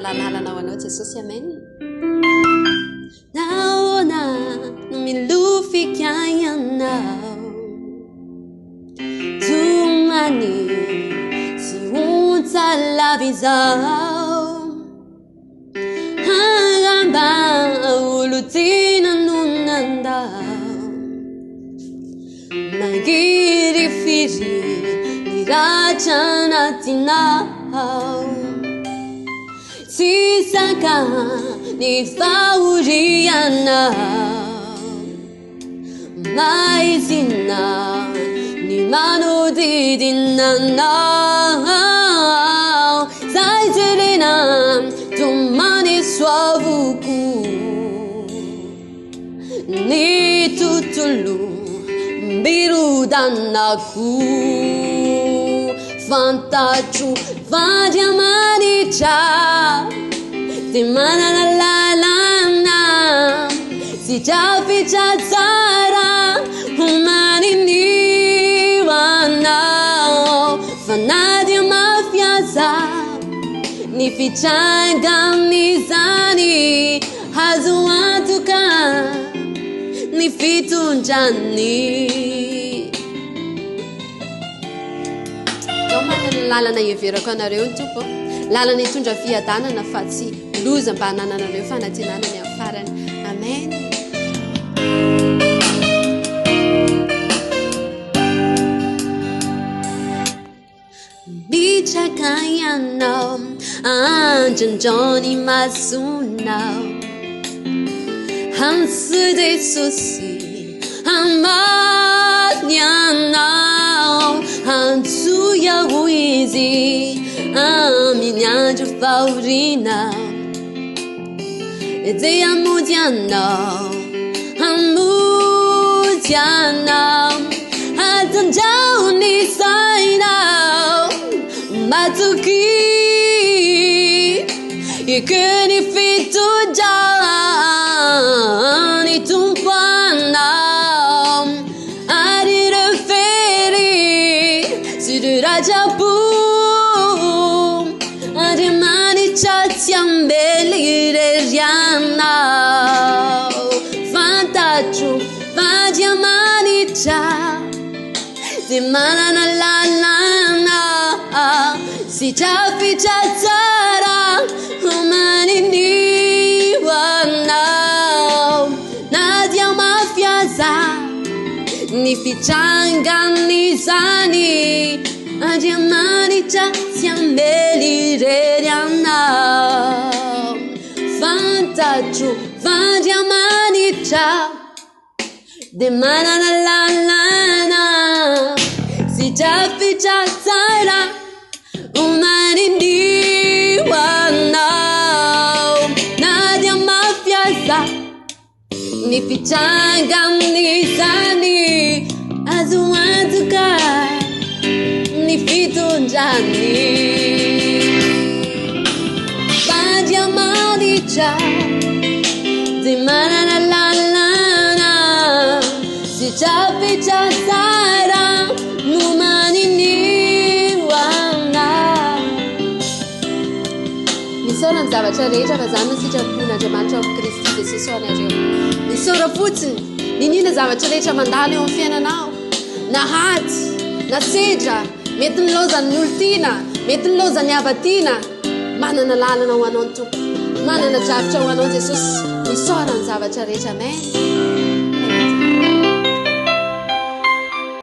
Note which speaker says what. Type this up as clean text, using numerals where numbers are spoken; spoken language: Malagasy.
Speaker 1: lalana ho anao Jesosy amen. Naona no milofika ianao tumani si unta lavizao hangamba ulutina nunandao magirifiri nirachanatinao sisaka nifaurianao maizina ni manodidinanao zaiterina tumani suavuku ni tutulu birudanaku fantachu vadiamanicha timana la lana si chaficha tsara humanini wanao fanadia mafiasa ni fichanga mizani hazuatuka ni fitunjani lalana iverako anareo ny tompo lalana itondra fiadanana fa tsy loza mba hanananareo fanantenana ny amin'ny farany amen. Bitraka ianao androndraony masonao hansuy Jesosy hamatny anao hantsoya ho izy amin'ny andro fahoriana izay hamonjy anao hamonjy anao hatandrao ny sainao matoky ikeny fitondrany tompo anao ary refery sy reratrapo andriamanitra tsy ambelirerianao fantatro fandriamanitra sy manana lalana sy trafitra tsara humaniniwanao na dia mafiaza ni fichanganizani andriamanitra tsy ambelirerianao fantatro fandriamanitra de manana lalana sy trafitra tsara humaniniwanao na dia mafiaza ni fichanganizani azuantuka ni fitunjani fandriamanitra de manana lalana sy trafitra tsara humaniniwanao misaorany zavatra rehetra fa zany no sitrapon'Andriamanitra ao Kristy Jesosy ho anareo misaora fotsiny ninina zavatra rehetra mandalo eo amin'ny fiainanao na haty na sedra mety nilozany ny olontiana mety nilozany ny havatiana manana lalana ho anao ny tompo manana dravitra ho anao Jesosy misaorany zavatra rehetra amen.